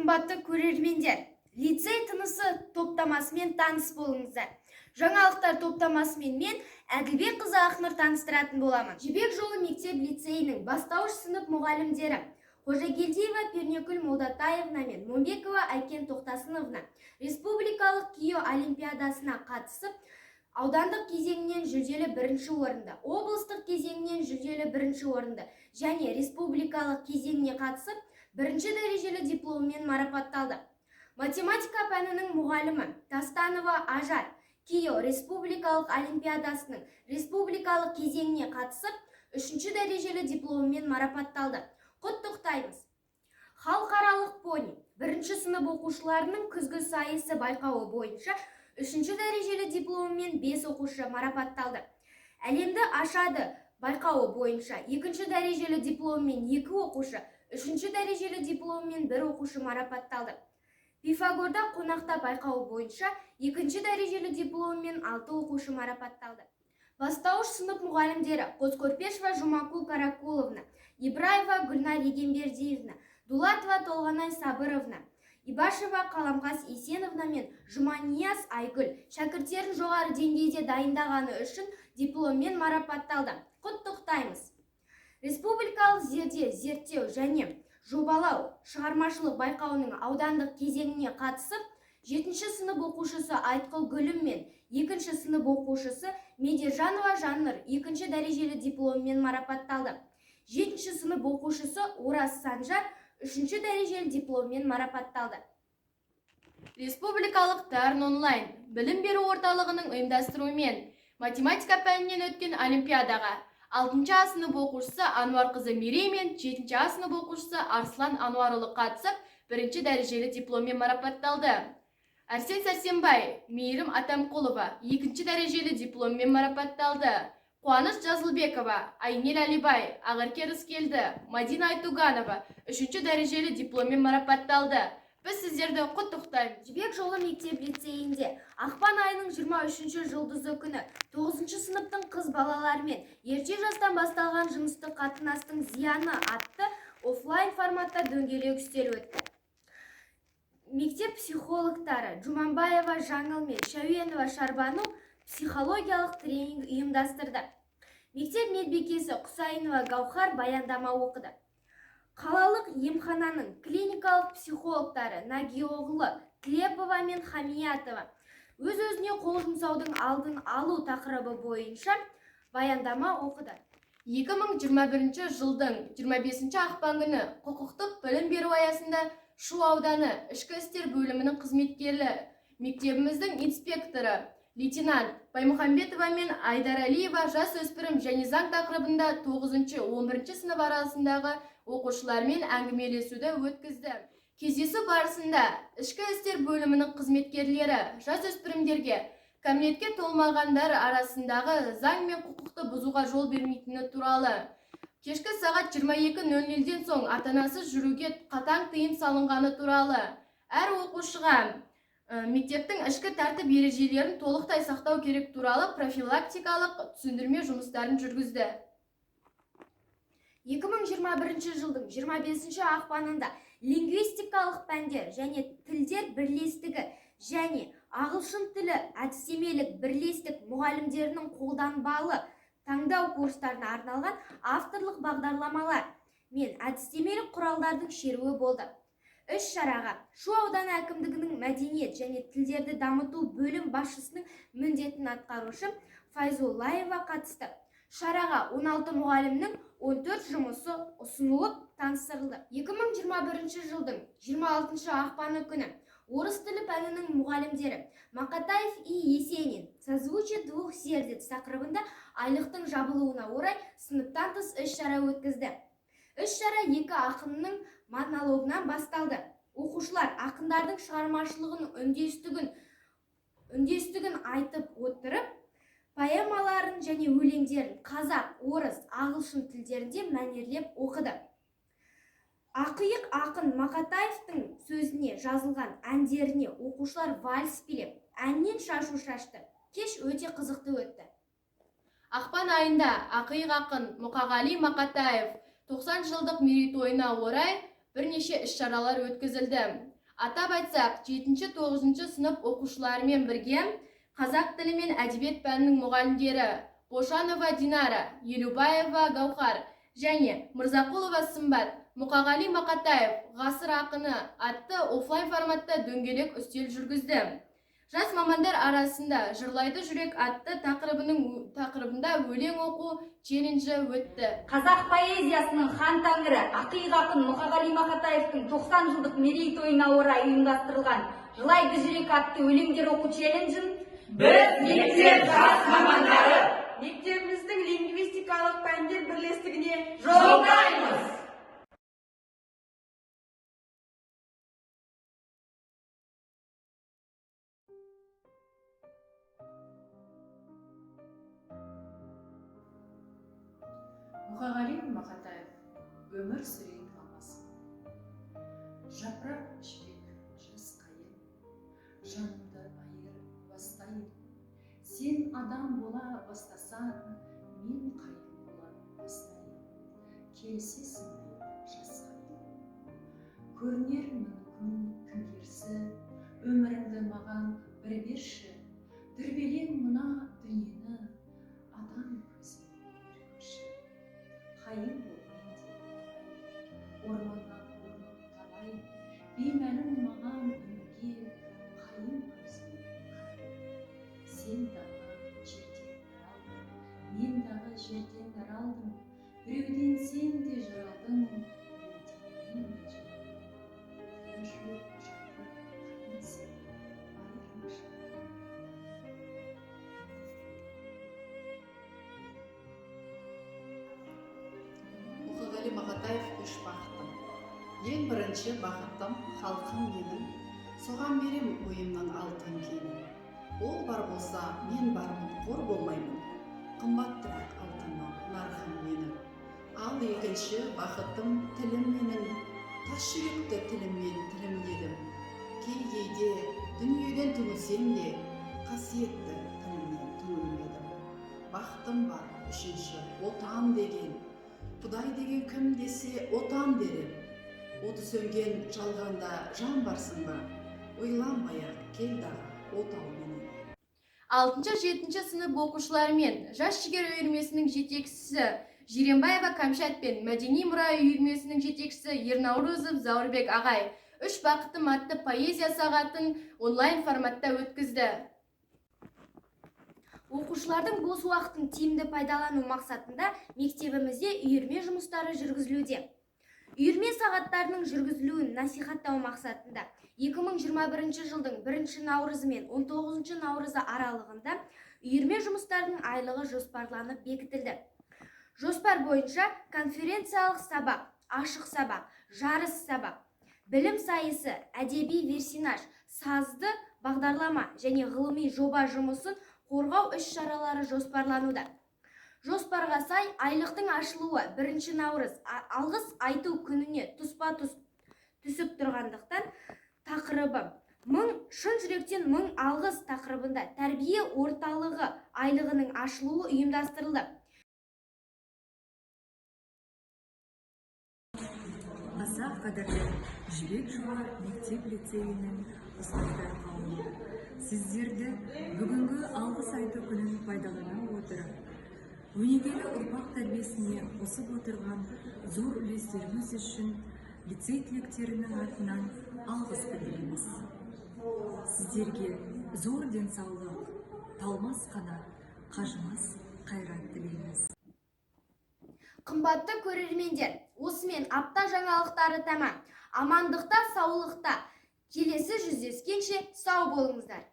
Қымбатты көрермендер, лицей тынысы топтамасымен таныс болыңыздар. Жаңалықтар топтамасымен мен Әділбек қызы Ақнұр таныстыратын боламын. Жібек жолы мектеп лицейінің бастауыш сынып мұғалімдері Қожагелдиева Пернекүл Молдатаевна мен Момбекова Айкен Тоқтасыновна республикалық кио олимпиадасына қатысып, аудандық кезеңінен жүлделі бірінші орынды, облыстық кезеңінен жүлделі бірінші орынды және республикалық кезеңіне қатысып, бірінші дәрежелі дипломмен марапатталды. Математика пәнінің мұғалімі Тастанова Ажар кио республикалық олимпиадасының республикалық кезеңіне қатысып, үшінші дәрежелі дипломмен марапатталды. Құттықтаймыз! Халықаралық пони бірінші сынып оқушыларының күзгі сайысы байқауы бойынша үшінші дәрежелі дипломмен 5 оқушы марапатталды. Әлемді ашады байқауы бойынша екінші дәрежелі дипломмен 2 оқушы, үшінші дәрежелі дипломмен 1 оқушы марапатталды. Пифагорда қонақта байқауы бойынша екінші дәрежелі дипломмен 6 оқушы марапатталды. Бастауыш сынып мұғалімдері Қозкөрпешева Жумакул Каракуловна, Ибраева Гүлнар Егембердиевна, Дулатова Толғанай Сабыровна, Ибашева Қаламқас Есеновна мен Жұманияз Айгүл шәкірттерін жоғары деңгейде дайындағаны үшін дипломмен марапатталды. Құттықтаймыз! Республикалық зерттеу және жобалау шығармашылық байқауының аудандық кезеңіне қатысып, 7-ші сынып оқушысы Айтқыл Гүлім мен 2-ші сынып оқушысы Медержанова Жаннұр 2-ші дәрежелі дипломмен марапатталды. 7-ші сынып оқушысы Ораз Санжар 3-ші дәрежелі дипломмен марапатталды. Республикалық Дарын онлайн білім беру орталығының ұйымдастыруымен математика пәнінен өткен олимпиадаға 6-ші А сынып оқушысы Ануар қызы Мерей мен 7-ші А сынып оқушысы Арслан Ануарұлы қатысып, 1-ші дәрежелі дипломмен марапатталды. Арсен Сәрсенбай, Мейірім Атамқұлова 2-ші дәрежелі дипломмен марапатталды. Қуаныш Жазылбекова, Айнел Алибай, Ағырке Рыскелді, Мадина Айтуганова 3-ші дәрежелі дипломмен марапатталды. Біз сіздерді құттықтаймыз. Жібек жолы мектеп лицейінде ақпан айының 23-ші жұлдызы күні 9-ші сыныптың қыз балаларымен ерте жастан басталған жыныстық қатынастың зияны атты офлайн форматта дөңгелек үстел өтті. Мектеп психологтары Жуманбаева Жаңыл мен Шәуенова Шарбану психологиялық тренинг ұйымдастырды. Мектеп медбикесі Құсайынова Гаухар баяндама оқыды. Қалалық емхананың клиникалық психологтары Нагиоғлы, Клепова мен Хамиятова өз-өзіне қол жұмсаудың алдын алу тақырыбы бойынша баяндама оқыды. 2021 жылдың 25 ақпан күні құқықтық білім беру аясында Шу ауданы ішкі істер бөлімінің қызметкерлі мектебіміздің инспекторы лейтенант Баймұхамбетова мен Айдаралиева жас өспірім және заң тақырыбында 9-11 сынып арасындағы оқушылармен әңгімелесуді өткізді. Кездесу барысында ішкі істер бөлімінің қызметкерлері жас өспірімдерге кәмелетке толмағандар арасындағы заң мен құқықты бұзуға жол бермейтіні туралы, кешкі сағат 22:00-ден соң ата-анасыз жүруге қатаң тыйым салынғаны туралы, әр оқушыға мектептің ішкі тәртіп ережелерін толықтай сақтау керек туралы профилактикалық түсіндірме жұмыстарын жүргізді. 2021 жылдың 25-ші ақпанында лингвистикалық пәндер және тілдер бірлестігі және ағылшын тілі әдістемелік бірлестік мұғалімдерінің қолданбалы таңдау курстарына арналған авторлық бағдарламалар мен әдістемелік құралдардың шеруі болды. Іс-шараға Шу ауданы әкімдігінің мәдениет және тілдерді дамыту бөлім басшысының міндетін атқарушы Файзуллаева қатысты. Шараға 16 мұғалімнің 14 жұмысы ұсынылып таныстырылды. 2021 жылдың 26 ақпаны күні орыс тілі пәнінің мұғалімдері Мақатаев и Есенин «Созвучие двух сердец» тақырыбында айлықтың жабылуына орай сыныптан тыс іс-шара өткізді. Іс-шара екі ақынның монологынан басталды. Оқушылар ақындардың шығармашылығын үндестігін айтып отырып, поэмаларын және өлеңдерін қазақ, орыс, ағылшын тілдерінде мәнерлеп оқыды. Ақиық ақын Мақатаевтың сөзіне жазылған әндеріне оқушылар вальс билеп, әннен шашу шашты. Кеш өте қызықты өтті. Ақпан айында ақиық ақын Мұқағали Мақатаев 90 жылдық мерейтойына орай бірнеше іс-шаралар өткізілді. Атап айтсақ, 7-9 сынып оқушыларымен бірге қазақ тілі мен әдебиет пәнінің мұғалімдері Бошанова Динара, Елубаева Гаухар және Мырзақұлова Сымбат, Мұқағали Мақатаев ғасыр ақыны атты офлайн форматта дөңгелек үстел жүргізді. Жас мамандар арасында Жырлайды жүрек атты тақырыбында өлең оқу челленджі өтті. Қазақ поэзиясының хан тәңірі ақиық ақын Мұқағали Мақатаевтың 90 жылдық мерейтойына орай ұйымдастырылған Жырлайды жүрек атты өлеңдер оқу челленджін біз мектеп жас мамандары мектебіміздің лингвистикалық пәндер бірлестігіне жолдаймыз. Мұқағали Мақатаев өмір сүрей қалмасын. Жапырақ жібек жас қайын, жанымды айыр бастайын. Сен адам бола бастасаң, мен қайын бола бастайын. Келісесің бе жас қайын. Көрінер мүмкін күндерсі, өміріңді маған бір берші. Дүрбелең мына дүниені, адам көзімен көрші. Қайын болмайды, орманнан орнын табайын, беймәлім маған өмірге қайын көзімен қарайын. Сен дағы жерден нәр алдың, мен дағы жерден нәр алдым, біреуден сен де жаралдың, біреуден мен де жаралдым. Жоқ жатыр қайын сен, айырмашы. Мұқағали Мақатаев үш бақыттым. Ең бірінші бақыттым халқым менің, соған берем ойымнан алтын кенін. Ол бар болса, мен бармын, қор болмаймын, қымбаттырақ алтыннан нарқым менің. Ал екінші бақыттым тілім менің, тас жүректі тіліммен тілімдедім. Кейде дүниеден түңілсем де, қасиетті тілімнен түңілмедім. Бақыттым бар үшінші отан деген, Құдай деген кім десе отан дерем. Оты сөнген жалғанда жан барсың ба, ойланбай-ақ кел дағы отау менен. 6-7 сынып оқушыларымен Жас жігер үйірмесінің жетекшісі Жиренбаева Камшат пен Мәдени мұра үйірмесінің жетекшісі Ернаурызов Заурбек ағай 3 бақыттым атты поэзия сағатын онлайн форматта өткізді. Оқушылардың бос уақытын тиімді пайдалану мақсатында мектебімізде үйірме жұмыстары жүргізілуде. Үйірме сағаттарының жүргізілуін насихаттау мақсатында 2021 жылдың 1 наурызы мен 19 наурызы аралығында үйірме жұмыстарының айлығы жоспарланып бекітілді. Жоспар бойынша конференциялық сабақ, ашық сабақ, жарыс сабақ, білім сайысы, әдеби версинаж, сазды бағдарлама және ғылыми жоба жұмысын қорғау іс-шаралары жоспарлануда. Жоспарға сай айлықтың ашылуы 1 наурыз алғыс айту күніне тұспа-тұс түсіп тұрғандықтан тақырыбы шын жүректен мың алғыс тақырыбында тәрбие орталығы айлығының ашылуы ұйымдастырылды. Аса қадірлі Жібек Жолы мектеп-лицейінің ұстаздар қауымы, сіздерді бүгінгі алғыс айту күнін пайдалана отырып, өнегелі ұрпақ тәрбиесіне қосып отырған зор үлестеріңіз үшін лицей түлектерінің атынан алғыс білдіреміз. Сіздерге зор денсаулық, талмас қанат, қажымас қайрат тілейміз. Қымбатты көрермендер, осымен апта жаңалықтары тәмам. Амандықта, саулықта. Келесі жүздескенше сау болыңыздар.